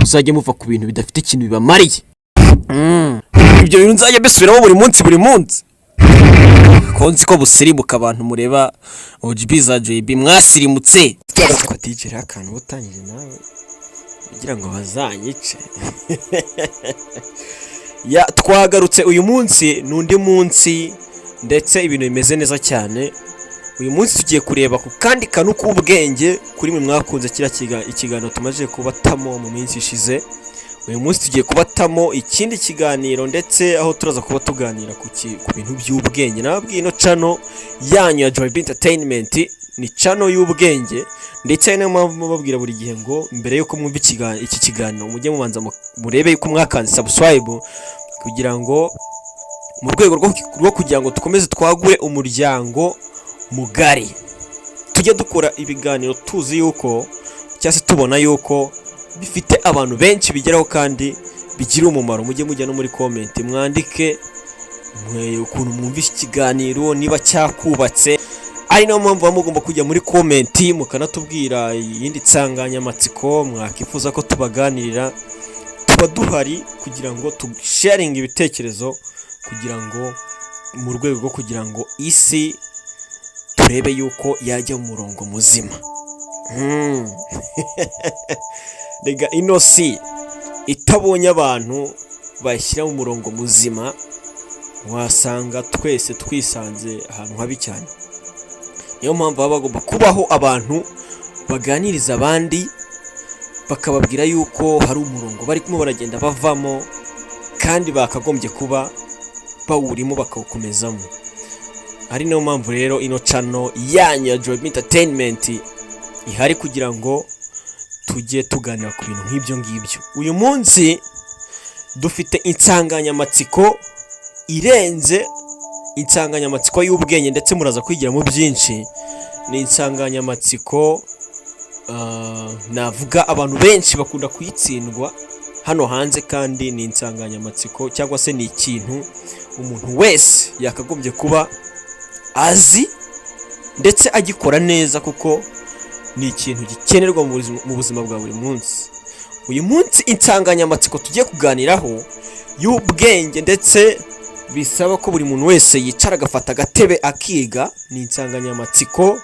muzajye muva ku bintu bidafite ikintu bibamariye. Ibyo bintu nzajya bisubiramo buri munsi konzi ko busirimuka abantu mureba OGB za JB mwasirimutse ko DJ akantu butangije nawe kugira ngo bazanyice. Ya twagarutse uyu munsi n'undi munsi ndetse ibintu bimeze neza cyane. Uyu munsi tugiye kureba ku kandi kantu k'ubwenge kuri mwe mwakunze ikiganiro tumaze kubatamo mu minsi ishize. Uyu munsi tugiye kubatamo ikindi kiganiro ndetse aho turaza kuba tuganira ku bintu by'ubwenge. Nababwiye ino channel yanyu ya JB Entertainment ni channel y'ubwenge ndetse niyo mpamvu mubabwira buri gihe ngo mbere yuko mwumva iki kiganiro mujye mubanza murebe yuko mwakanze subscribe kugira ngo mu rwego rwo kugira ngo dukomeze twagure umuryango mugari. Tujye dukora ibiganiro tuzi yuko cyase tubona yuko bifite abantu benshi bigeraho kandi bigira umumaro. Mujye mujya no muri comment mwandike ukuntu mwumva iki kiganiro niba cyakubatse. Ari nayo mpamvu mugomba kujya muri comment mukanatubwira iyindi nsanganyamatsiko mwakifuza ko tubaganirira. Tuba duhari kugira ngo sharing ibitekerezo kugira ngo mu rwego rwo kugira ngo isi turebe yuko yajya mu murongo muzima. Rega ino si itabonye abantu bashyira mu murongo muzima wasanga twese twisanze ahantu habi cyane. Niyo mpamvu baba bagomba kubaho abantu baganiriza abandi bakababwira yuko hari umurongo bari kumwe baragenda bavamo kandi bakagombye kuba bawurimo bakawukomezamo. Ari nayo mpamvu rero ino channel yanyu ya JB Entertainment ihari kugira ngo tujye tuganira ku bintu nk'ibyo ngibyo. Uyu munsi dufite insanganyamatsiko irenze insanganyamatsiko y'ubwenge ndetse muraza kwigiramo byinshi. Ni insanganyamatsiko navuga abantu benshi bakunda kuyitsindwa hano hanze kandi ni insanganyamatsiko cyangwa se ni ikintu umuntu wese yakagombye kuba azi ndetse agikora neza kuko ni ikintu gikenerwa mu buzima bwa buri munsi. Uyu munsi insanganyamatsiko tugiye kuganiraho y'ubwenge ndetse bisaba ko buri muntu wese yicara agafata agatebe akiga. Ni insanganyamatsiko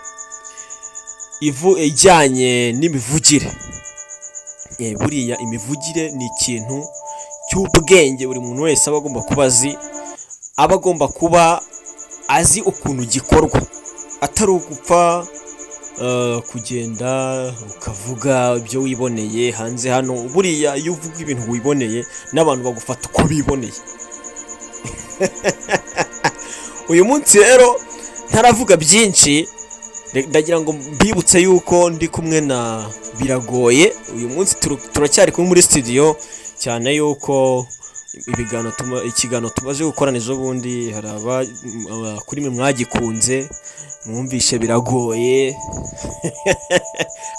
ijyanye n'imivugire. Buriya imivugire ni ikintu cy'ubwenge buri muntu wese aba agomba kuba azi. Aba agomba kuba azi ukuntu gikorwa atari ugupfa kugenda ukavuga ibyo wiboneye hanze hano. Buriya iyo uvuga ibintu wiboneye n'abantu bagufata uko biboneye. Uyu munsi rero ntaravuga byinshi ndagira ngo mbibutse yuko ndi kumwe na Biragoye. Uyu munsi turacyari kumwe muri studio cyane yuko ikiganiro tumaze gukorana ejo bundi hari kuri mwe mwagikunze mwumvishe Biragoye.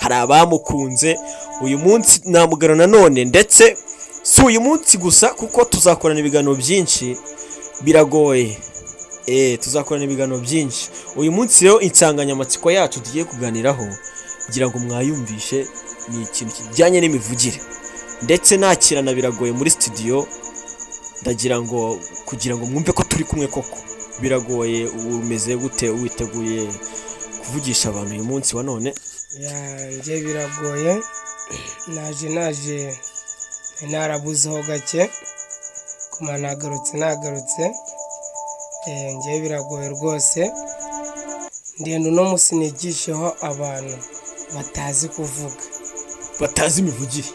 Hari abamukunze. Uyu munsi namugaro nanone ndetse si uyu munsi gusa kuko tuzakorana ibiganiro byinshi Biragoye. Tuzakorana ibiganiro byinshi. Uyu munsi rero insanganyamatsiko yacu tugiye kuganiraho kugira ngo mwayumvishe ni ikintu kijyanye n'imivugire ndetse nakirana Biragoye muri studio. Ndagira ngo kugira ngo mwumve ko turi kumwe koko. Biragoye umeze gute witeguye kuvugisha abantu uyu munsi wa none? Nje Biragoye naje narabuzeho gake kuma nagarutse. Nje Biragoye rwose ndende no musinigisheho abantu batazi kuvuga batazi imivugire.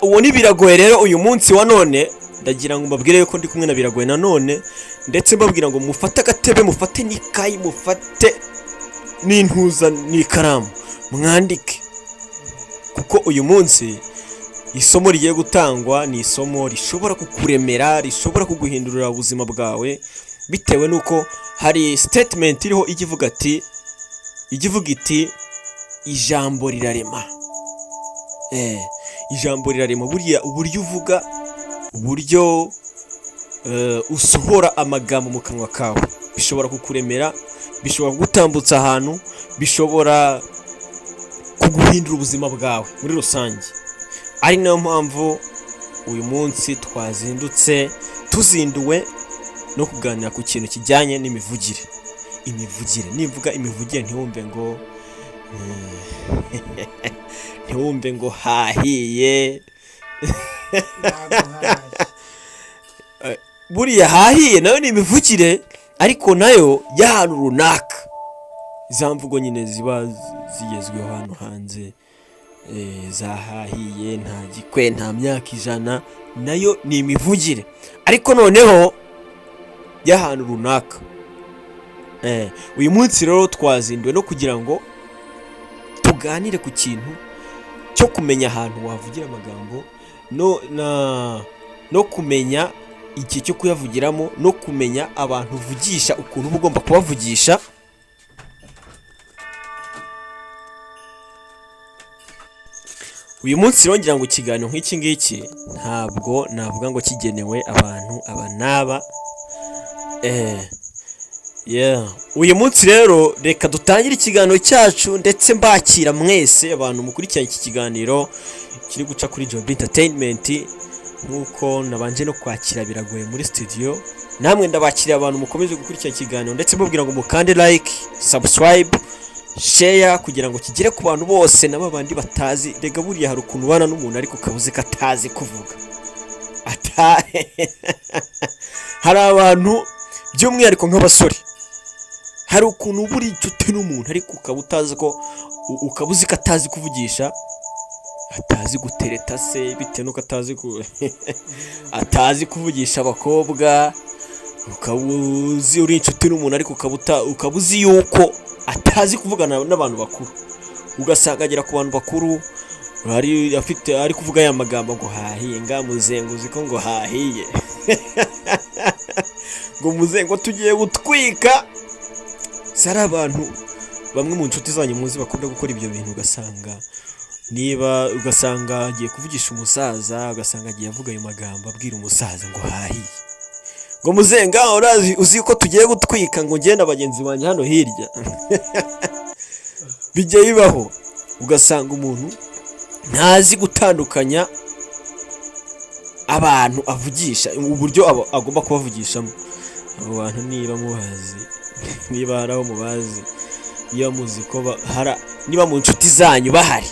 Uwo ni Biragoye rero uyu munsi wa none. Ndagira ngo mbabwire yuko ndi kumwe na Biragoye nanone ndetse mbabwira ngo mufate agatebe mufate n'ikayi mufate n'intuza n'ikaramu mwandike kuko uyu munsi isomo rigiye gutangwa ni isomo rishobora kukuremera, rishobora kuguhindurira ubuzima bwawe bitewe nuko hari statement iriho ikivuga iti ijambo rirarema. Ijambo rirarema. Buriya uburyo uvuga, uburyo usohora amagambo mu kanwa kawe bishobora kukuremera, bishobora kugutambutsa ahantu, bishobora kuguhindura ubuzima bwawe muri rusange. ari nayo mpamvu uyu munsi tuzinduwe no kuganira ku kintu kijyanye n'imivugire. Nivuga imivugire ntiwumve ngo hahiye. Buriya hahiye nayo ni imivugire, ariko nayo y'ahantu runaka. Za mvugo nyine ziba zigezweho hano hanze, zahahiye, nta gikwe, nta myaka ijana, nayo ni imivugire, ariko noneho y'ahantu runaka. Uyu munsi rero twazinduwe no kugira ngo tuganire ku kintu cyo kumenya ahantu wavugira amagambo no kumenya igihe cyo kuyavugiramo, no kumenya abantu uvugisha ukuntu uba ugomba kubavugisha. Uyu munsi rero ngira ngo ikiganiro nk'iki ngiki ntabwo navuga ngo kigenewe abantu aba n'aba. Uyu munsi rero reka dutangire ikiganiro cyacu, ndetse mbakira mwese abantu mukurikirana iki kiganiro kiri guca kuri Job Entertainment. Nk'uko nabanje no kwakira biragoye muri studio, namwe ndabakiriye abantu mukomeje gukurikira ikiganiro, ndetse mubwira ngo mukande like, subscribe, share kugira ngo kigere ku bantu bose n'abandi batazi. Rega buriya hari ukuntu ubana n'umuntu ariko kabuze katazi kuvuga. Hari abantu by'umwihariko nk'abasore, hari ukuntu buri inshuti n'umuntu ariko ukaba uzi ko atazi kuvugisha, atazi gutereta se, bitewe nuko atazi kuvugisha abakobwa. Ukaba uzi uri inshuti n'umuntu ariko ukaba uzi yuko atazi kuvugana n'abantu bakuru. Ugasanga agera ku bantu bakuru ari kuvuga ya magambo ngo hahiye, ngamuzenguzi ko ngo hahiye. Ngo muzengo tugiye gutwika. Sari abantu bamwe mu nshuti zanyu muzi bakunda gukora ibyo bintu, ugasanga agiye kuvugisha umusaza, ugasanga agiye avuga ayo magambo abwira umusaza ngo hahiye, ngo muzenga uzi ko tugiye gutwika, ngo ngende abagenzi banjye hano hirya. Bijya bibaho, ugasanga umuntu ntazi gutandukanya abantu avugisha, uburyo agomba kubavugishamo. Abo bantu niba hari aho mubazi, niba muzi ko niba mu nshuti zanyu bahari,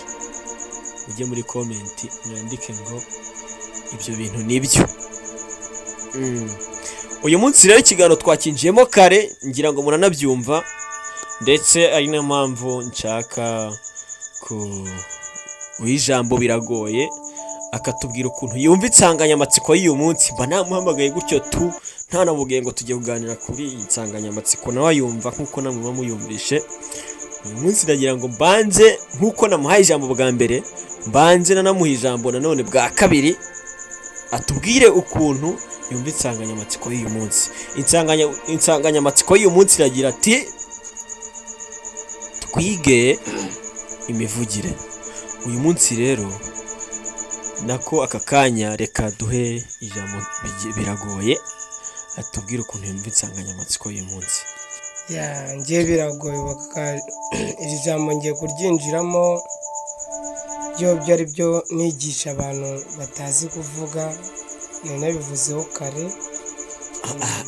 ujye muri comment mwandike ngo ibyo bintu nibyo. Uyu munsi rero ikiganiro twakinjiyemo kare, ngira ngo muranabyumva, ndetse ari nayo mpamvu nshaka ijambo biragoye akatubwira ukuntu yumva insanganyamatsiko y'uyu munsi. Mba namuhamagaye gutyo nta namubwiye ngo tujye kuganira kuri iyi nsanganyamatsiko, nawe ayumva nk'uko namwe muba muyumvishe. Uyu munsi ndagira ngo mbanze, nk'uko namuhaye ijambo bwa mbere, mbanze nanamuha ijambo nanone bwa kabiri, atubwire ukuntu yumva insanganyamatsiko y'uyu munsi. Insanganyamatsiko y'uyu munsi iragira ati twige imivugire. Uyu munsi rero nako aka kanya reka duhe ijambo biragoye, atubwire ukuntu yumva insanganyamatsiko y'uyu munsi. ngiye biragoye iri jambo ngiye kuryinjiramo, byo ari byo nigisha abantu batazi kuvuga, nabivuzeho kare.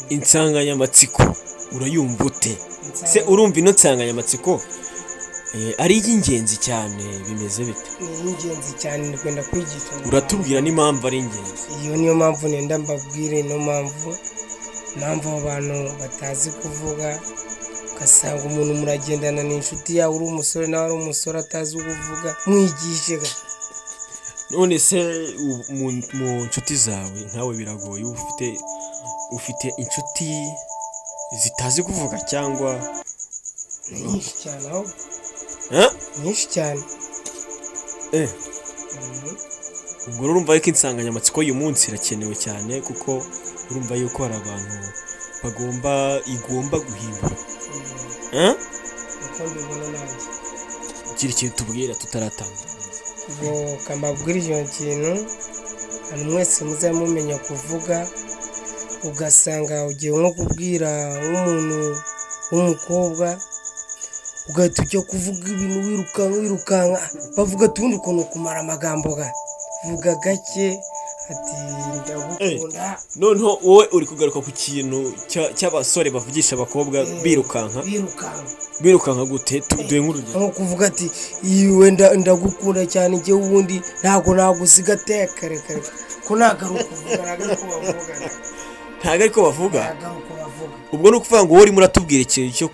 Insanganyamatsiko urayumva ute? Se urumva ino nsanganyamatsiko ari iy'ingenzi cyane, bimeze bite? Ni iy'ingenzi cyane, ndikunda kwigisha. Uratubwira n'impamvu ari ingenzi? Iyo niyo mpamvu nenda mbabwire, ino mpamvu abo bantu batazi kuvuga, ugasanga umuntu muragendana n'inshuti yawe, uri umusore nawe ari umusore atazi kuvuga, mwigishe. None se mu nshuti zawe ntawe biragoye, ufite inshuti zitazi kuvuga cyangwa? Nyinshi cyane, aho nyinshi cyane. Ubwo urumva yuko insanganyamatsiko y'uyu munsi irakenewe cyane, kuko urumva yuko hari abantu igomba guhindura. Uko mbibona nanjye. Gira ikintu tubwira tutaratangira. Ubwo kambabwira icyo kintu, abantu mwese muzajya mumenya kuvuga. Ugasanga ugiye nko kubwira nk'umuntu w'umukobwa, ugahita ujya kuvuga ibintu wirukanka, bavuga tundi ukuntu kumara amagambo vuga gake ati ndagukunda. noneho wowe uri kugaruka ku kintu cy'abasore bavugisha abakobwa birukanka gute tuduye nk'urugero nko kuvuga ati iwe ndagukunda cyane njye wundi ntago nagusiga teka reka ko nagaruka kuvuga ntago ariko bavuga ubwo ni ukuvuga ngo wowe urimo uratubwira ikintu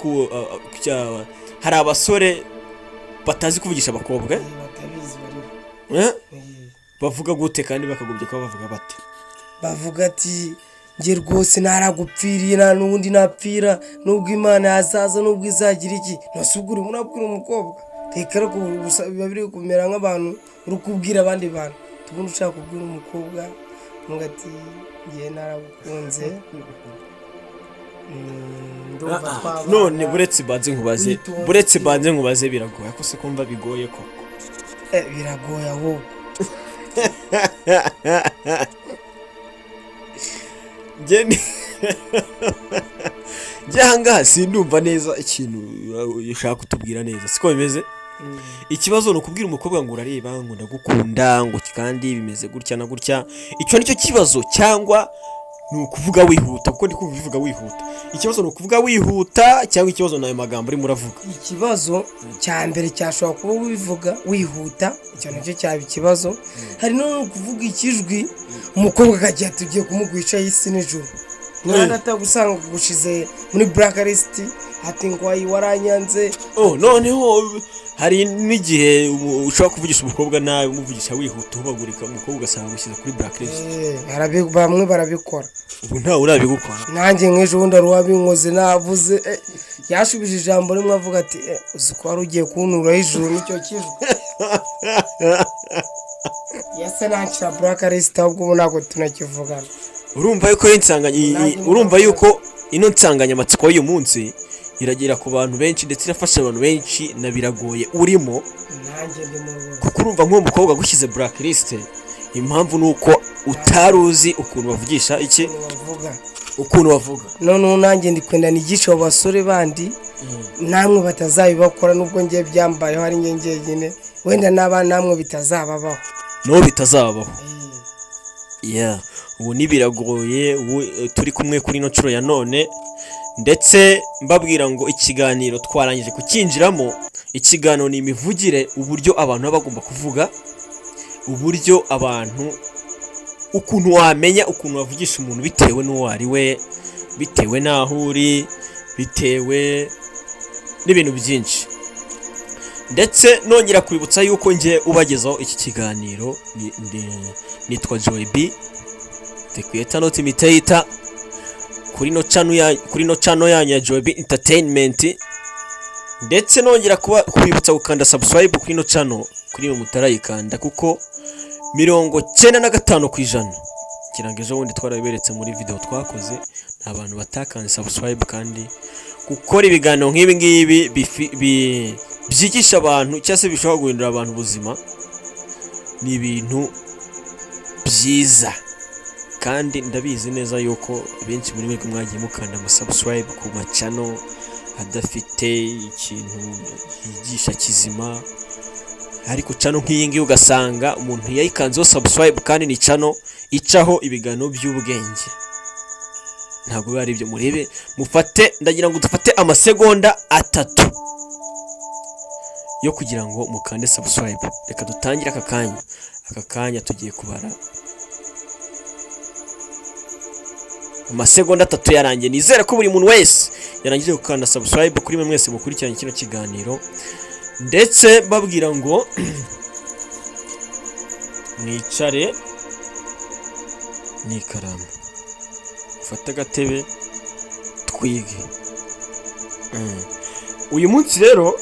cyo hari abasore batazi kuvugisha abakobwa batabizi bari bavuga gute kandi bakagombye kuba bavuga bate bavuga ati njye rwose naragupfiriye nta n'ubundi napfira nubwo imana yazaza nubwo izagira iki ntasubwire murabwira umukobwa tekera ko biba biri kumera nk'abantu uri kubwira abandi bantu tubundi ushaka kubwira umukobwa mugati njye naragukunze none buretse banze nkubaze biragoye ko se kumva bigoye koko biragoye ahubwo njye ahangaha sindumva neza ikintu ushaka kutubwira neza siko bimeze. Ikibazo ni ukubwira umukobwa ngo urareba ngo ndagukunda ngo kandi bimeze gutya na gutya, icyo nicyo kibazo, cyangwa ni ukuvuga wihuta kuko ndi kubivuga wihuta. Ikibazo ni ukuvuga wihuta cyangwa ikibazo nayo magambo urimo uravuga. Ikibazo cya mbere cyashobora kuba wivuga wihuta, icyo nacyo cyaba ikibazo. Hari no kuvuga ikijwi umukobwa akagiye tugiye kumugwisha y'isi n'ijuru, mwana atagusanga gushize muri blacklist ati ngo waranyanze. Noneho hari n'igihe ushobora kuvugisha umukobwa nawe umuvugisha wihuta ubagurika, umukobwa ugasanga gushyize kuri blacklist. Bamwe barabikora. Ubu ntawe urabigukora. Nanjye nk'ejo bundi ari wabinkoze navuze yashubije ijambo rimwe avuga ati uzi ko wari ugiye kunuraho ijuru nicyo kijwe. Yasa nanshyira blacklist ahubwo ubu ntabwo tunakivugana. Urumva yuko ino nsanganyamatsiko y'uyu munsi iragera ku bantu benshi ndetse irafasha abantu benshi na biragoye urimo. Nanjye ndimo kuko urumva nk'uwo mukobwa agushyize blacklist, impamvu ni uko utari uzi ukuntu bavugisha iki, ukuntu bavuga. Noneho nanjye ndi kwenda nigisha abo basore bandi namwe batazabibakora, nubwo ngiye byambayeho ari njye nyine, wenda n'abana namwe bitazababaho. No bitazabaho. Ubu ni biragoye. Turi kumwe kuri ino nshuro ya none, ndetse mbabwira ngo ikiganiro twarangije kukinjiramo. Ikiganiro ni imivugire, uburyo abantu baba bagomba kuvuga, uburyo abantu, ukuntu wamenya ukuntu wavugisha umuntu bitewe n'uwo ari we, bitewe n'aho uri, bitewe n'ibintu byinshi. Ndetse nongera kwibutsa yuko ngiye ubagezaho iki kiganiro nitwa Joy B, the creator not imitator, kuri no channel yanyu ya Joy B Entertainment. Ndetse nongera kubibutsa gukanda subscribe kuri no channel kuri mutarayikanda, kuko 95% kirangeje ubundi twarabiberetse muri video twakoze, nta bantu batakanda subscribe. Kandi gukora ibiganiro nk'ibi ngibi byigisha abantu cyangwa se bishobora guhindura abantu ubuzima ni ibintu byiza, kandi ndabizi neza yuko benshi muri mwe mwagiye mukanda subscribe ku channel adafite ikintu yigisha kizima, ariko channel nk'iyi ngiyi ugasanga umuntu yayikanzeho subscribe kandi ni channel icaho ibiganiro by'ubwenge. Ntabwo bari ibyo murebe, ndagira ngo dufate amasegonda 3 yo kugira ngo mukande subscribe. Reka dutangire aka kanya tugiye kubara amasegonda 3 yarangiye. Nizere ko buri muntu wese yarangije gukanda subscribe kuri mwe mwese mukurikiranye kino kiganiro, ndetse babwira ngo mwicare n'ikaramu, ufate agatebe twige. Uyu munsi rero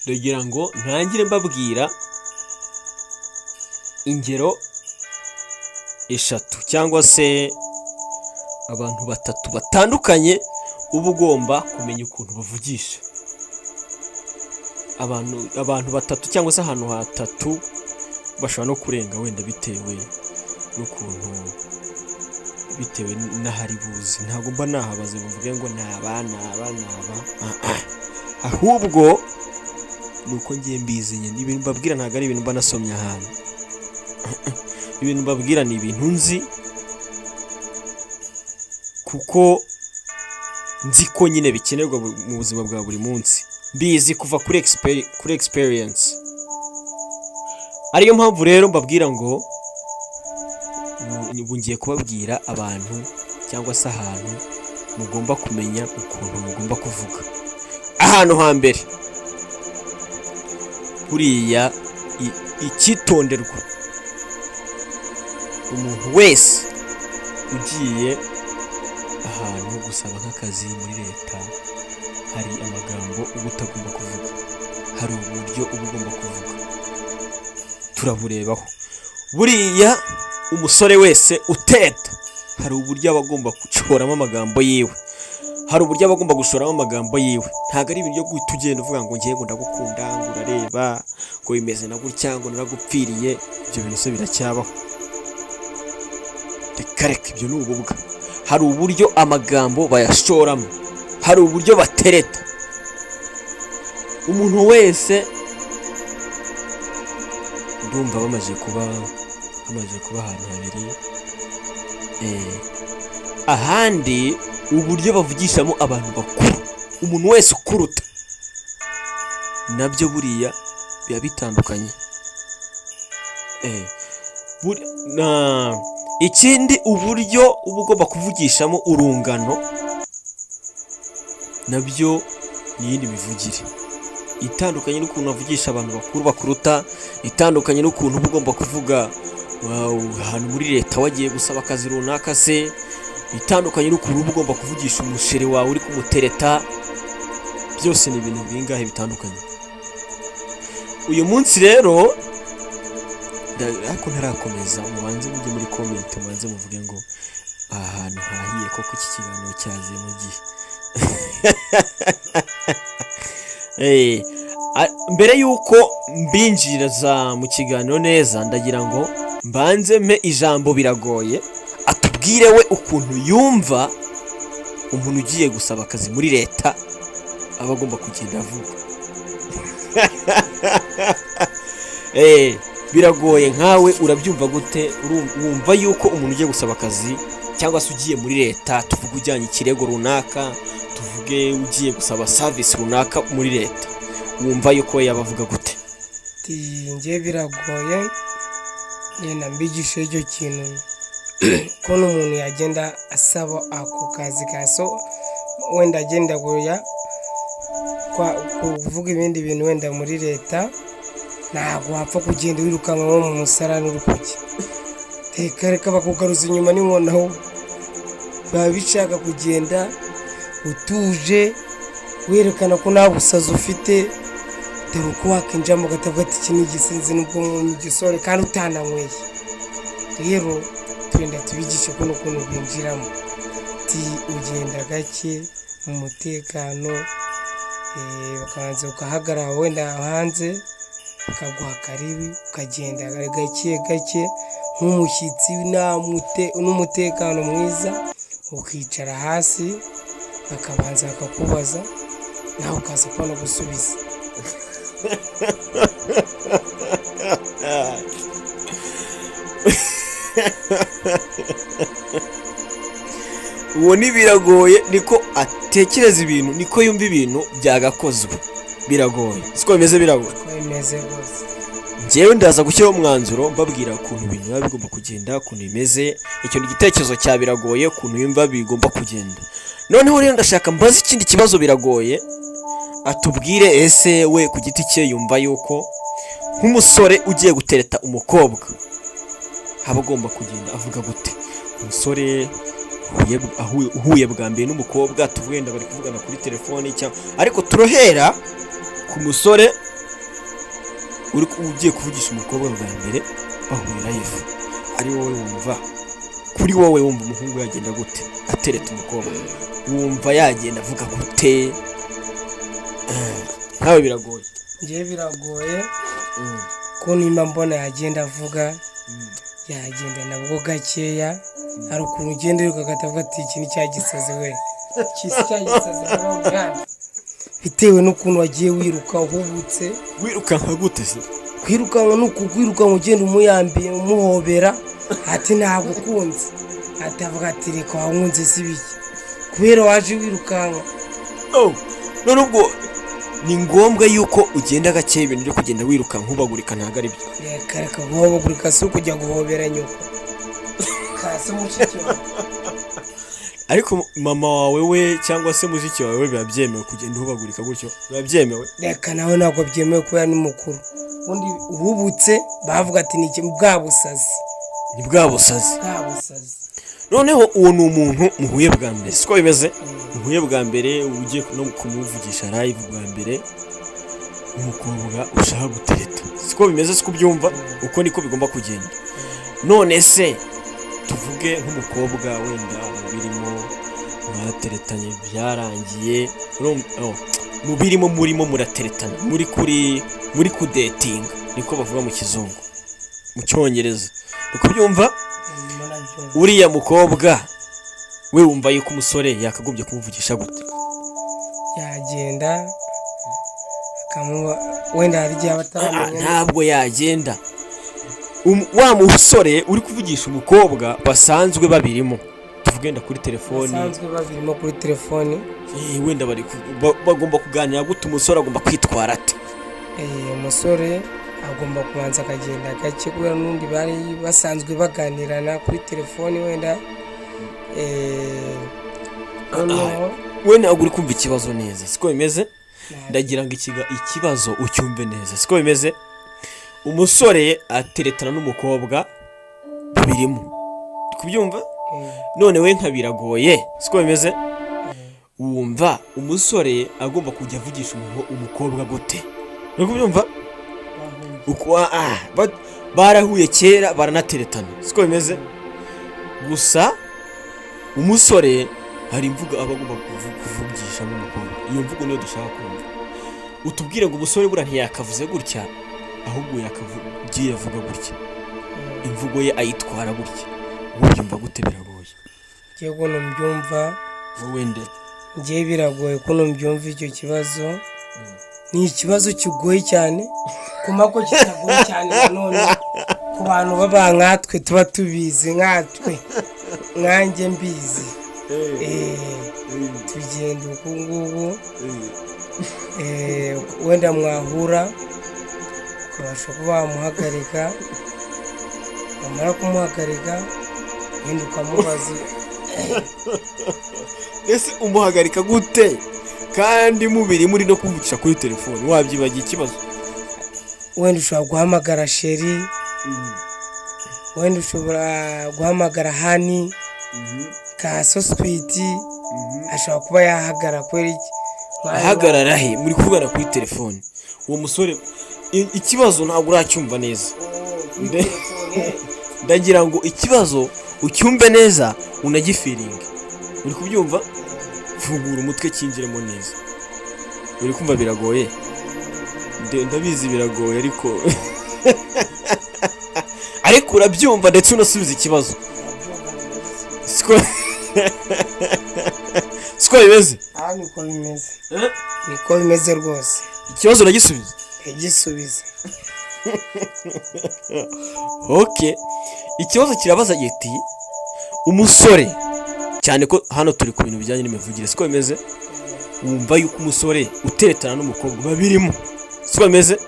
ndagira ngo ntangire mbabwira ingero 3 cyangwa se abantu 3 batandukanye uba ugomba kumenya ukuntu bavugisha. Abantu 3 cyangwa se ahantu 3 bashobora no kurenga wenda bitewe n'ukuntu, bitewe n'ahari buzi. Ntabwo mba nahabaze mvuge ngo naba ahubwo nuko ngiye mbizinye. Ibintu mbabwira ntabwo ari ibintu mba nasomye ahantu, ibintu mbabwira ni ibintu nzi, kuko nzi ko nyine bikenerwa mu buzima bwa buri munsi, mbizi kuva kuri experience. Ariyo mpamvu rero mbabwira ngo ubu ngiye kubabwira abantu cyangwa se ahantu mugomba kumenya ukuntu mugomba kuvuga. Ahantu hambere buriya icyitonderwa, umuntu wese ugiye ahantu gusaba nk'akazi muri leta, hari amagambo uba utagomba kuvuga, hari uburyo uba ugomba kuvuga, turaburebaho. Buriya umusore wese uteta hari uburyo aba agomba gushoramo amagambo yiwe, hari uburyo aba agomba gushoramo amagambo yiwe. Ntabwo ari ibintu byo guhita ugenda uvuga ngo ngiye ngo ndagukunda, ngo urareba ngo bimeze na gutya, ngo naragupfiriye. Ibyo bintu se biracyabaho? Reka ibyo ni ububwa. Hari uburyo amagambo bayashoramo, hari uburyo batereta. Umuntu wese ndumva bamaze kuba ahantu habiri. Ahandi uburyo bavugishamo abantu bakuru, umuntu wese ukuruta, nabyo buriya biba bitandukanye. Ikindi uburyo uba ugomba kuvugishamo urungano, nabyo ni iyindi mivugire itandukanye n'ukuntu bavugisha abantu bakuru bakuruta, itandukanye n'ukuntu uba ugomba kuvuga ahantu muri leta wagiye gusaba akazi runaka se, itandukanye n'ukuntu uba ugomba kuvugisha umushere wawe uri kumutereta. Byose ni ibintu bingahe bitandukanye. Uyu munsi rero ariko ntarakomeza, mubanze mujye muri comment, mubanze muvuge ngo aha hantu hahiye koko iki kiganiro cyaziye mu gihe. Mbere y'uko mbinjiriza mu kiganiro neza, ndagira ngo mbanze mpe ijambo Biragoye atubwire we ukuntu yumva umuntu ugiye gusaba akazi muri leta aba agomba kugenda avuga. Biragoye, nkawe urabyumva gute? Wumva yuko umuntu ugiye gusaba akazi cyangwa se ugiye muri leta, tuvuge ujyanye ikirego runaka, tuvuge ugiye gusaba service runaka muri leta, wumva yuko yaba avuga gute? Njye Biragoye yenda mbigisha icyo kintu ko n'umuntu yagenda asaba ako kazi kaso, wenda agenda goya kuvuga ibindi bintu wenda muri leta, ntabwo wapfa kugenda wirukanka nko mu musarani uri kujya. Reka bakugaruza inyuma n'inkonaho. Baba bishaka kugenda utuje werekana ko nta busazi ufite, dore uko wakinjira ugatavuga ati iki ni igisinzi n'ubwo mu gisore kandi utananyweye. Rero twenda tubigishe ko n'ukuntu binjiramo, ugenda gake mu mutekano, bakabanza ukahagarara wenda hanze bakaguha karibu, ukagenda gake gake nk'umushyitsi n'umutekano mwiza, ukicara hasi bakabanza bakakubaza, nawe ukaza kubona gusubiza. Uwo ni Biragoye, niko atekereza ibintu, niko yumva ibintu byagakozwe. Biragoye siko bimeze. Biragoye bimeze rwose. Njyewe ndaza gushyiraho umwanzuro mbabwira ukuntu ibintu biba bigomba kugenda, ukuntu bimeze. Icyo ni igitekerezo cya Biragoye, ukuntu yumva bigomba kugenda. Noneho rero ndashaka mbaze ikindi kibazo Biragoye atubwire, ese we ku giti cye yumva yuko nk'umusore ugiye gutereta umukobwa haba agomba kugenda avuga gute? Umusore uhuye bwa mbere n'umukobwa, tuvugenda bari kuvugana kuri telefone cyangwa, ariko turohera ku musore ugiye kuvugisha umukobwa bwa mbere bahuye live. Ari wowe wumva, kuri wowe wumva umuhungu yagenda gute atereta umukobwa? Wumva yagenda avuga gute? Ntawe Biragoye. Njye Biragoye ko nimba mbona yagenda avuga, yagenda nabwo gakeya. Hari ukuntu ugenda wiruka agatavuga ati iki ni cya gisazi we, kisi cya gisazi n'abana, bitewe n'ukuntu wagiye wiruka uhubutse. Wiruka nka gute se? kwirukanka kwirukanka ugenda umuyambiye umuhobera ati ntabwo ukunze ati avuga ati reka wankunze si biki kubera waje wirukanka. none ubwo ni ngombwa yuko ugenda gake ibintu byo kugenda wiruka nkubagurika ntabwo ari byo. reka guhobagurika si ukujya guhobera nyoko kasi mushiki wawe. ariko mama wawe we cyangwa se mushiki wawe biba byemewe kugenda uhubagurika gutyo? biba byemewe? reka nawe ntabwo byemewe kubera ni mukuru, ubundi uhubutse bavuga ati ni bwa busazi. ni bwa busazi. noneho uwo ni umuntu muhuye bwa mbere siko bimeze? muhuye bwa mbere ugiye no kumuvugisha live bwa mbere umukobwa ushaka gutereta siko bimeze, siko byumva uko niko bigomba kugenda. none se tuvuge nk'umukobwa wenda birimo mwateretanye byarangiye mu birimo murimo murateretana muri kudetinga niko bavuga mu kizungu, mu cyongereza niko byumva. uriya mukobwa we wumva yuko umusore yakagombye kumuvugisha gute? yagenda akamuba wenda hari igihe abataramenya. ntabwo yagenda. wa musore uri kuvugisha umukobwa basanzwe babirimo, tuvugenda kuri telefoni, basanzwe babirimo kuri telefoni, wenda bagomba kuganira gute umusore agomba kwitwara ate? umusore agomba kubanza akagenda gake kubera n'undi bari basanzwe baganirana kuri telefoni wenda we ntabwo uri kumva ikibazo neza siko bimeze. ndagira ngo ikibazo ucyumve neza siko bimeze. umusore ateretana n'umukobwa babirimo kubyumva. none we nka biragoye siko bimeze. wumva umusore agomba kujya avugisha umukobwa gute? uri kubyumva? barahuye kera baranateretana siko bimeze. gusa umusore hari imvugo aba agomba kuvugisha n'umukobwa. iyo mvugo niyo dushaka kumva. utubwire ngo umusore buriya ntiyakavuze gutya ahubwo yakavugiye avuga gutya, imvugo ye ayitwara gutya. ubyumva gute? biragoye. ngiye ko numbyumva wowe nde? ngiye biragoye ko numbyumva icyo kibazo. ni ikibazo kigoye cyane kuma ko kitagoye cyane nanone ku bantu baba nkatwe tuba tubizi nkatwe nkanjye mbizi. tugenda uku ngubu wenda mwahura ukabasha kuba wamuhagarika, wamara kumuhagarika wenda ukamubaza. ese umuhagarika gute kandi mubiri muri no kuvugisha kuri telefoni? wabyibagiye ikibazo? wenda ushobora guhamagara sheri, wenda ushobora guhamagara hani ka sosipiti, ashobora kuba yahagara kweri iki ahagarara he muri kuvugana kuri telefoni. uwo musore ikibazo ntabwo uracyumva neza. ndagira ngo ikibazo ucyumve neza unagifiringe. uri kubyumva? fungura umutwe cyinjiremo neza. uri kumva biragoye? ndabizi biragoye ariko urabyumva ndetse unasubiza ikibazo siko bimeze? niko bimeze. niko bimeze rwose. ikibazo uragisubiza? igisubiza. ikibazo kirabaza giti umusore, cyane ko hano turi ku bintu bijyanye n'imivugire siko bimeze. wumva yuko umusore uteretana n'umukobwa babirimo siko bimeze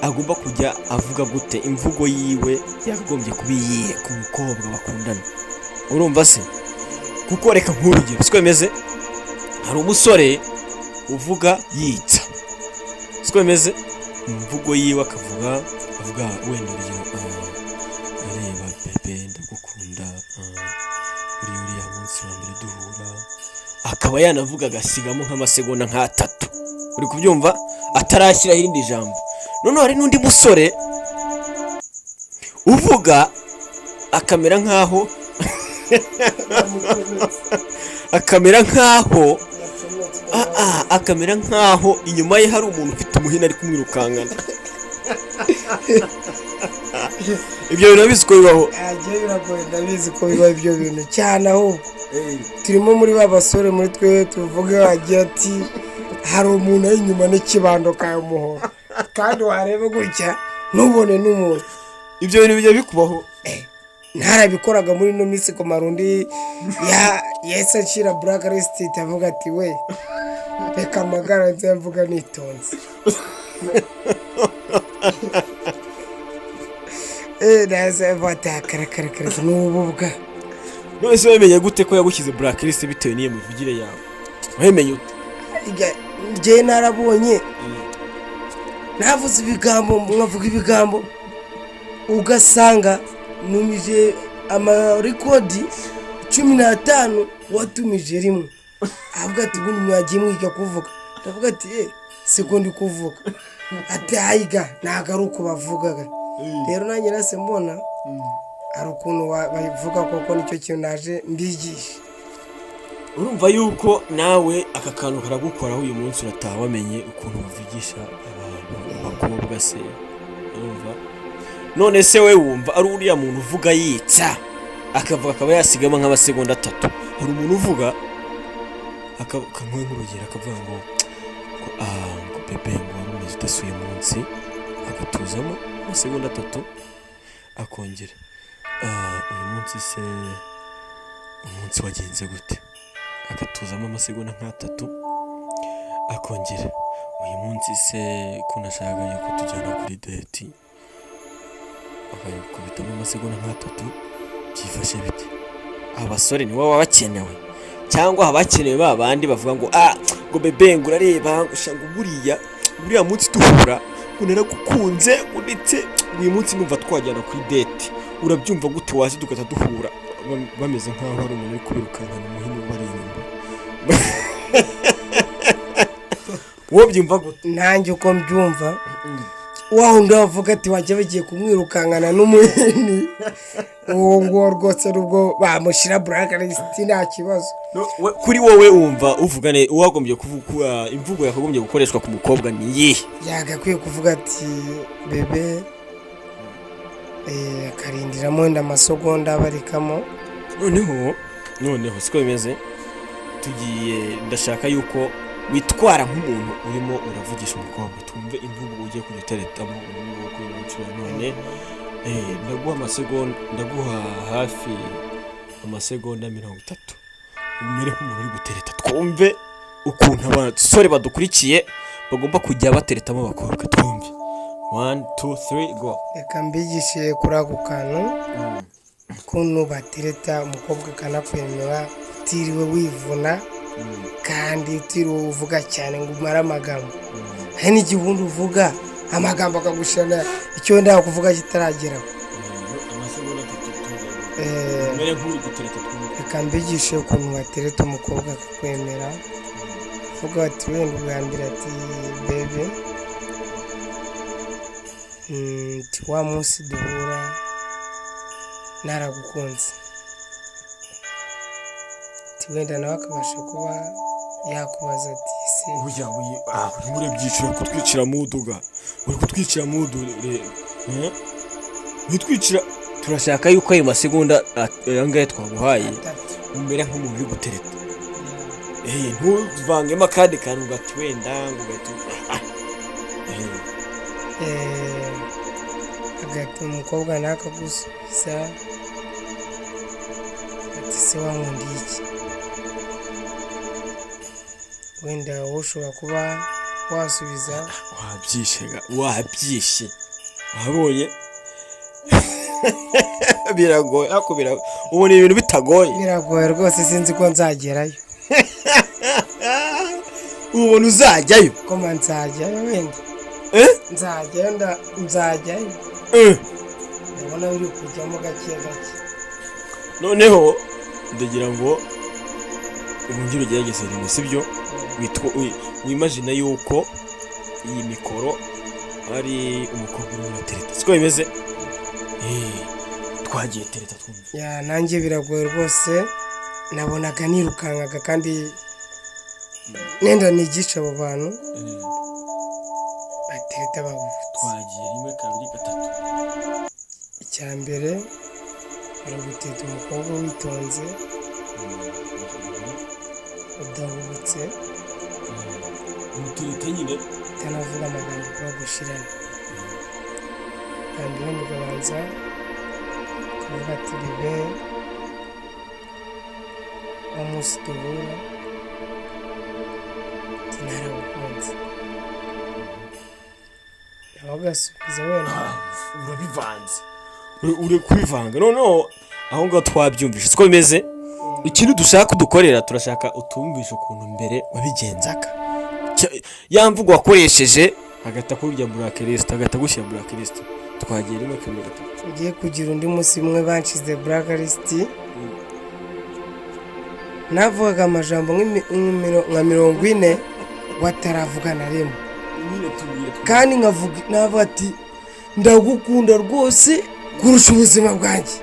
agomba kujya avuga gute? imvugo yiwe yakagombye kuba iyihe ku mukobwa bakundana? urumva se? kuko reka nk'urugero siko bimeze. hari umusore uvuga yitsa siko bimeze. imvugo yiwe avuga wenda urugero areba bebe ndagukunda uriya munsi wa mbere duhura, akaba yanavuga agasigamo nk'amasegonda nk'atatu. uri kubyumva? atarashyiraho irindi jambo. noneho hari n'undi musore uvuga akamera nk'aho akamera nk'aho inyuma ye hari umuntu ufite umuhini ari kumwirukankana. ibyo bintu bizi ko bibaho? biragoye, ndabizi ko bibaho ibyo bintu cyane. ahubwo turimo muri ba basore muri twe tuvuga wagira ati hari umuntu ari inyuma n'ikibando kamuhora, kandi wareba gutya ntubone n'umuntu. ibyo bintu bijya bikubaho? Ntarabikoraga muri ino minsi ku marundi yahise anshyira blacklist avuga ati we reka amagara nze mvuga nitonze. Naze batakarakara n'ububwa. None wamenye gute ko yagushyize blacklist bitewe n'iyo mivugire yawe? Wamenye ute? Njye narabonye navuze ibigambo mwavuga ibigambo ugasanga numije amarekodi 15 watumije rimwe. Avuga ati ubundi mwagiye mwiga kuvuga. Ndavuga ati sekundi kuvuga. Ati ayiga nagaruko bavugaga. Rero nanjye nase mbona ari ukuntu bavuga koko nicyo kintu naje mbigisha. Urumva yuko nawe aka kantu karagukoraho uyu munsi urataha wamenye ukuntu bavugisha abantu bakobwa se. Urumva none se we wumva ari uriya muntu uvuga yitsa akavuga akaba yasigama nk'amasegonda 3. Hari umuntu uvuga akamwe nk'urugero akavuga ngo bebe ngo rumeze udasuye munsi agatuzamo amasegonda 3 akongera uyu munsi se umunsi wagenze gute agatuzamo amasegonda nka 3 akongera uyu munsi se ko nashaka yuko tujyana kuri date akabitamo amasegonda nka 3 byifashe bite? Abasore ni wowe wabakenewe cyangwa abakenewe babandi bavuga ngo ngo bebe ngo urareba ushanga buriya munsi tuhura unaragukunze ndetse uyu munsi numva twajyana kuri date urabyumva gute waje dukata duhura bameze nkaho ari umuntu uri kubirukankana umuhini bari inyuma. Wowe byumva gute? Nanjye uko mbyumva waho ndavuga ati wajya bagiye kumwirukankana n'umuhini uwo ngo rwose rubwo bamushira blacklist nta kibazo. Kuri wowe umva uvugane uwagombye kuvuga imvugo yakagombye gukoreshwa ku mukobwa ni yihe? Yagakwiye kuvuga ati bebe akarindiramo wenda amasegonda barikamo. Noneho siko bimeze tugiye ndashaka yuko witwara nk'umuntu urimo uravugisha umukobwa tumve imvugo ugiye kuduteretamo ubu kuri inshuro none ndaguha hafi amasegonda 30 umere nk'umuntu uri gutereta twumve ukuntu abasore badukurikiye bagomba kujya bateretamo abakobwa twumve. 1 2 3 go. Reka mbigishe kuri ako kantu ukuntu batereta umukobwa kanakwemera utiriwe wivuna kandi utiriwe uvuga cyane ngo umare amagambo. Hari n'igihe ubundi uvuga amagambo akagushana icyo wenda kuvuga kitarageraho. Mbere nk'uri gutereta twumve. Reka mbigishe ukuntu batereta umukobwa akakwemera uvuga ati wenda ubwa mbere ati bebe wa munsi duhura naragukunze. Wenda nawe akabasha kuba yakubaza ati se muri byiciro kutwicira muduga uri kutwicira mudu bitwicira turashaka yuko ayo masegonda yangaye twaguhaye umere nk'umuntu uri gutereta ntuvangemo akandi kantu gati wenda ngo agati umukobwa nakagusubiza ati se wankundiye iki? Wenda ushobora kuba wasubiza wabyishe wabonye biragoye ubona ibintu bitagoye. Biragoye rwose sinzi ko nzagerayo. ubona uzajyayo? Koma nzajyayo wenda nzajyayo ndabona biri kujyamo gake. Noneho ndagira ngo umugiro ugerageze rimwe sibyo wimagine yuko iyi mikoro ari umukobwa uri gutereta siko bimeze. Twagiye tereta twumve. Nanjye biragoye rwose nabonaga nirukankaga kandi nenda nigisha abo bantu batereta bavutse. Twagiye 1 2 3. Icya mbere ari guteta umukobwa witonze udahubutse umutereta nyine utanavuga amagambo kuba gushirana. kandi wenda ukabanza ukavuga ati bibe wa munsi duhura ati naragukunze, nawe ugasubiza wenda urabivanze, uri kubivanga. Noneho aho ngaho twabyumvishe siko bimeze. Ikintu dushaka udukorera, turashaka utumvishe ukuntu mbere wabigenzaga, ya mvugo wakoresheje hagati kurya blacklist, hagati gushyira blacklist. Twagiye rimwe kabiri gatatu, ugiye kugira undi munsi umwe banshize blacklist, navugaga amajambo nka 40 wataravuga na rimwe, kandi navuga ati ndagukunda rwose kurusha ubuzima bwanjye,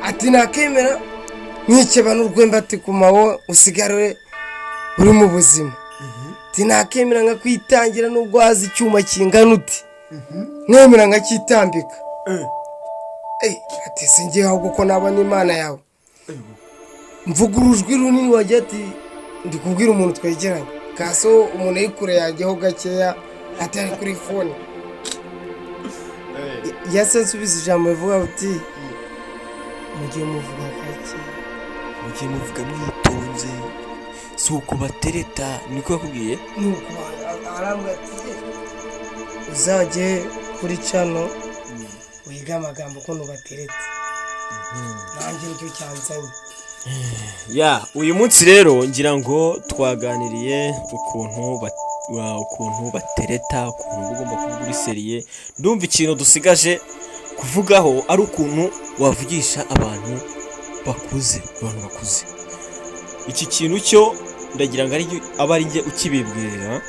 ati nakemera nkikeba n'urwemba ati kumawo usigare uri mu buzima, ati nakemera nkakwitangira nubwo hazi icyuma kingana uti, nemera nkakitambika, ati singeho kuko nabona imana yawe, mvuga urujwi runini wagira ati ndi kubwira umuntu twegeranye, kaso umuntu ayikure yajyaho gakeya atari kuri fone. Yase nsubiza ijambo rivuga uti mugiye muvuga gake, mugiye muvuga mwitonze, si uko batereta. Niko yakubwiye? nuko arambwa ati uzajye kuri cano wiga amagambo ko nubatereta, nanjye nicyo cyanzanye. Uyu munsi rero ngira ngo twaganiriye ukuntu batereta, ukuntu ugomba kuvuga uri seriye. Ndumva ikintu dusigaje kuvugaho ari ukuntu wavugisha abantu bakuze. Iki kintu cyo ndagira ngo aba ari njye ukibibwirira,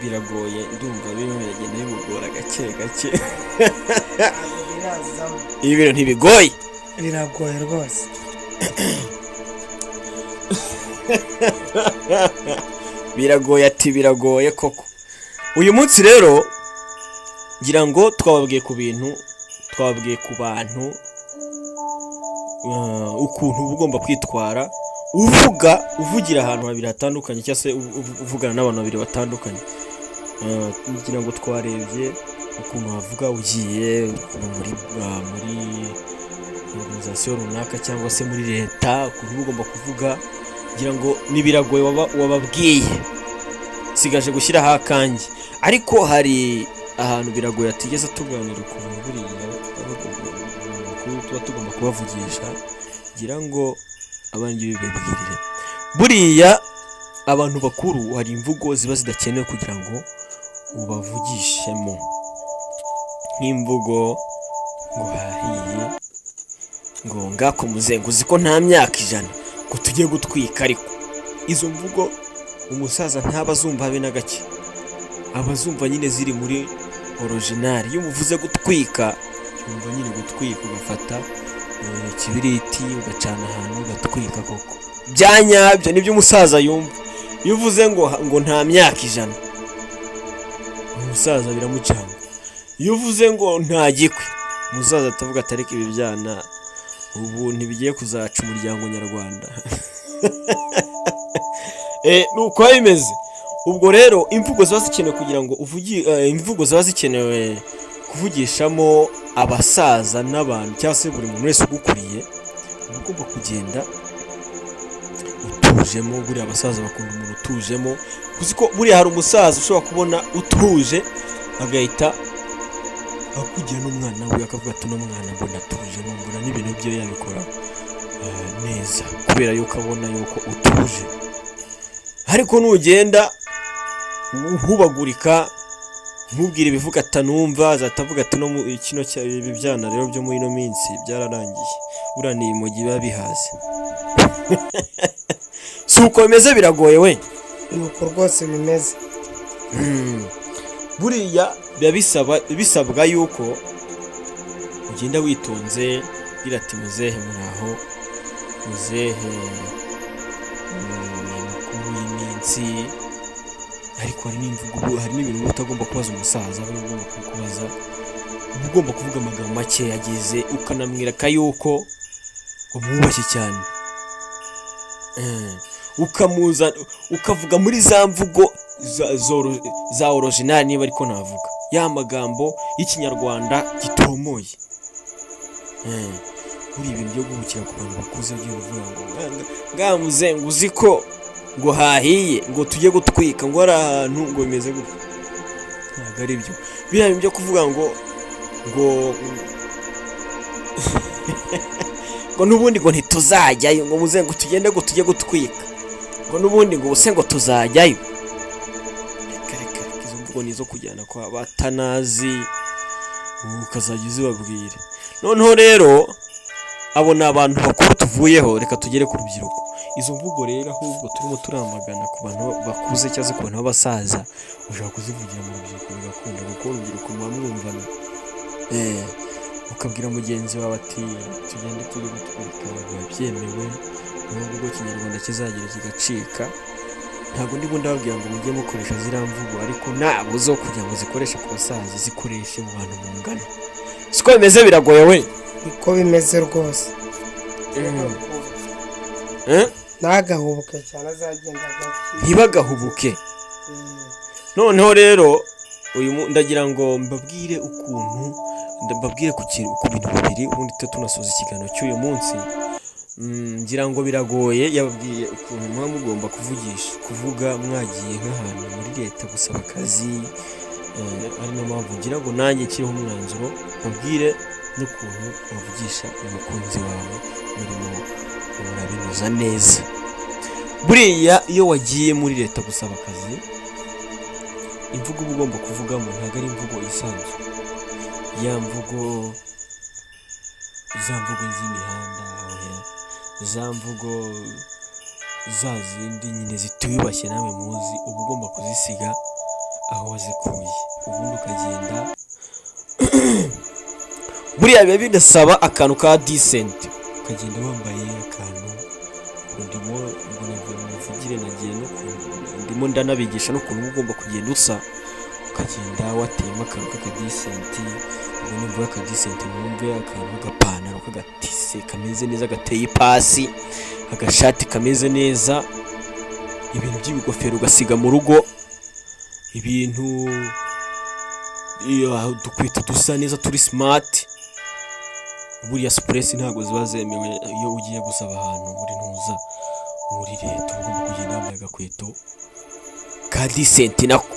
biragoye, ndumva birimo biragenda bimugora gake gake. Ibi bintu ntibigoye, biragoye rwose. Biragoye, ati biragoye koko. Uyu munsi rero ngira ngo twababwiye ku bantu ukuntu ugomba kwitwara uvugira ahantu habiri hatandukanye, cyangwa se uvugana n'abantu babiri batandukanye. Ngira ngo twarebye ukuntu wavuga ugiye muri organization runaka cyangwa se muri leta, ukuntu ugomba kuvuga. Ngira ngo nibiragoye wababwiye, sigaje gushyiraho akanjye, ariko hari ahantu biragoye atigeze tuganira ukuntu buriya tuba tugomba kubavugisha. Ngira ngo abandi bibabwirire, buriya abantu bakuru hari imvugo ziba zidakenewe kugira ngo ubavugishemo, nk'imvugo ngo hahiye, ngo ngako muzenguzi ko nta myaka 100 ngo tujye gutwika. Ariko izo mvugo umusaza ntaba azumva habe na gake, abazumva nyine ziri muri original. Iyo umuvuze gutwika, yumva nyine gutwika, ugafata kibiriti ugacana ahantu ugatwika. Koko byanyabyo nibyo umusaza yumva. Iyo uvuze ngo nta myaka 100, umusaza biramucanga. Iyo uvuze ngo nta gikwe, umusaza atavuga ati ariko ibi byana ubu ntibigiye kuzaca umuryango nyarwanda. Nuko bimeze. Ubwo rero imvugo ziba zikenewe kugira ngo imvugo ziba zikenewe kuvugishamo abasaza n'abantu, cyangwa se buri muntu wese ugukuriye, ugomba kugenda utujemo. Buriya abasaza bakunda umuntu utujemo, kuzi ko buriya hari umusaza ushobora kubona utuje agahita akugira n'umwana we, akavuga ati n'umwana mbona atuje, mbona n'ibintu bye yabikora neza, kubera yuko abona yuko utuje. Ariko nugenda uhubagurika, ntubwire ibivuga atanumva, azatavuga ati no kino ibi byana rero byo muri ino minsi byararangiye, buriya ni imogi biba bihaze. Si uko bimeze, biragoye we. Nuko rwose bimeze. Buriya biba bisabwa yuko ugenda witonze, gira ati muzehe muraho, muzehe amakuru y'iminsi. Ariko hari n'imvugo, hari n'ibintu utagomba kubaza umusaza, aba ugomba kukubaza. Uba ugomba kuvuga amagambo make yagize, ukanamwereka yuko umwubashye cyane. Ukamuza ukavuga muri za mvugo za original, niba ariko navuga ya magambo y'ikinyarwanda gitomoye. Buri ibintu byo guhukira ku bantu bakuze ugiye uvuga ngo ngamuze ngo uzi ko ngo hahiye ngo tujye gutwika ngo ari ahantu ngo bimeze gutya, ntabwo ari byo. Biriya bintu byo kuvuga ngo ngo n'ubundi ngo ntituzajyayo, ngo muze ngo tugende ngo tujye gutwika, ngo n'ubundi ngo ubuse ngo tuzajyayo. Reka izo mvugo ni izo kujyana kwa batanazi, ukazajya uzibabwira. Noneho rero abo ni abantu bakuru tuvuyeho, reka tugere ku rubyiruko. Izo mvugo rero ahubwo turimo turamagana ku bantu bakuze cyangwa se ku bantu b'abasaza, ushaka kuzivugira mu rubyiruko bigakunda, kuko urubyiruko muba mwumvana. Ukabwira mugenzi wawe ati tugende tujye gutwika, biba byemewe, n'ubwo ikinyarwanda kizagira kigacika. Ntabwo ndi ndababwira ngo mujye mukoresha ziriya mvugo, ariko ntabwo zo kugira ngo zikoreshe ku basaza, zikoreshe mu bantu mungana. Siko bimeze, biragoye we. Niko bimeze rwose. Ntagahubuke cyane, azagenda gake, ntibagahubuke. Noneho rero ndagira ngo mbabwire ku bintu bibiri, ubundi tunasoza ikiganiro cy'uyu munsi. Ngira ngo biragoye, yababwiye ukuntu muba mugomba kuvuga mwagiye nk'ahantu muri leta gusaba akazi, ari niyo mpamvu ngira ngo nanjye kiriho umwanzuro babwire n'ukuntu wavugisha umukunzi wawe murimo murabinoza neza. Buriya iyo wagiye muri leta gusaba akazi, imvugo uba ugomba kuvugamo ntabwo ari imvugo isanzwe, za mvugo z'imihanda, za mvugo za zindi nyine zituyubashye nawe muzi, uba ugomba kuzisiga aho wazikuye, ubundi ukagenda. Buriya biba bidasaba akantu ka decent, ukagenda wambaye akantu ndimo ndanabigisha n'ukuntu ugomba kugenda usa, ukagenda wateyemo akantu k'akadisenti. Ubundi mvuga akadisenti mwumve akantu k'agapantaro k'agatise kameze neza gateye ipasi, agashati kameze neza, ibintu by'ibigofero ugasiga mu rugo, ibintu dukwita dusa neza turi smart. Buriya sipuresi ntabwo ziba zemewe iyo ugiye gusaba ahantu muri leta, ugomba kugenda wambaye agakweto ka disenti nako,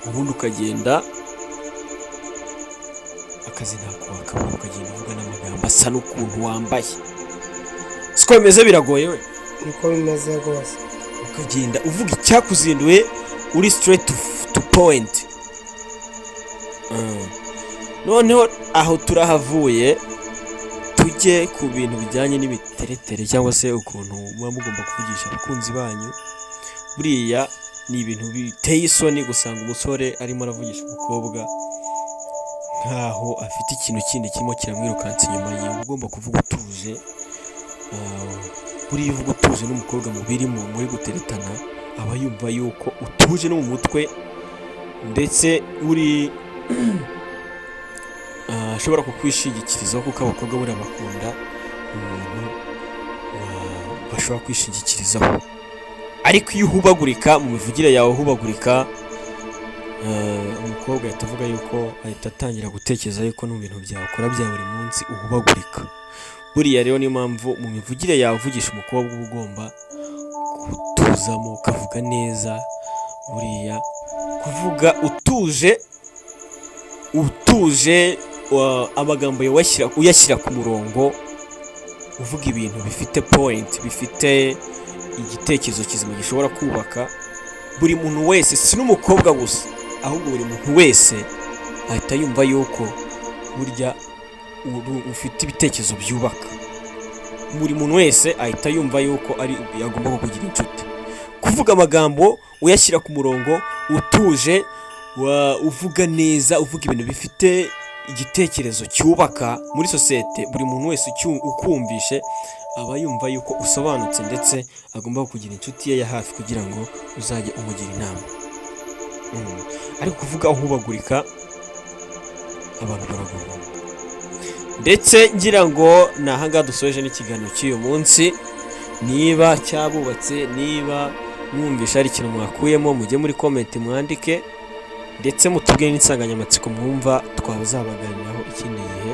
ubundi ukagenda akazi ntako wakabona, ukagenda uvuga n'amagambo asa n'ukuntu wambaye. Siko bimeze, biragoye we. Niko bimeze rwose. Ukagenda uvuga icyakuzinduye, uri straight to point. Noneho aho turahavuye, tujye ku bintu bijyanye n'imiteretere cyangwa se ukuntu muba mugomba kuvugisha abakunzi banyu. Buriya ni ibintu biteye isoni gusanga umusore arimo aravugisha umukobwa nkaho afite ikintu kindi kirimo kiramwirukansa inyuma ye. Ugomba kuvuga utuje. Buriya uvuga utuje n'umukobwa muri guteretana, aba yumva yuko utuje no mu mutwe, ndetse uri ashobora kukwishingikirizaho, kuko abakobwa buriya bakunda umuntu bashobora kwishingikirizaho. Ariko iyo uhubagurika mu mivugire yawe, umukobwa ahita avuga yuko, ahita atangira gutekereza yuko no mu bintu byawe ukora bya buri munsi uhubagurika. Buriya rero niyo mpamvu mu mivugire yawe uvugisha umukobwa uba ugomba gutuzamo, ukavuga neza. Buriya kuvuga utuje, amagambo yawe uyashyira ku murongo, uvuga ibintu bifite point, bifite igitekerezo kizima gishobora kubaka buri muntu wese, si n'umukobwa gusa, ahubwo buri muntu wese ahita yumva yuko burya ufite ibitekerezo byubaka. Buri muntu wese ahita yumva yuko agomba kukugira inshuti. Kuvuga amagambo uyashyira ku murongo, utuje, uvuga neza, uvuga ibintu bifite igitekerezo cyubaka muri sosiyete, buri muntu wese ukumvishe aba yumva yuko usobanutse, ndetse agomba kugira inshuti ye ya hafi kugira ngo uzajye umugira inama. Ariko kuvuga uhubagurika, abantu baraguhunga. Ndetse ngira ngo ni ahangaha dusoje n'ikiganiro cy'uyu munsi. Niba cyabubatse, niba mwumvisha hari ikintu mwakuyemo, mujye muri comment mwandike, ndetse mutubwire n'insanganyamatsiko mwumva twazabaganiraho ikindi gihe.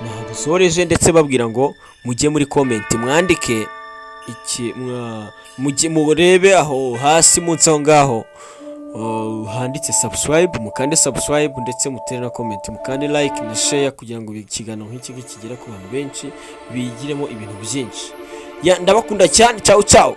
Naho dusoreje ndetse babwira ngo mujye muri comment mwandike mujye murebe aho hasi munsi aho ngaho handitse subscribe, mukande subscribe ndetse mutere na comment, mukande like na share kugira ngo ikiganiro nk'iki kigere ku bantu benshi bigiremo ibintu byinshi. Ndabakunda cyane, ciao ciao.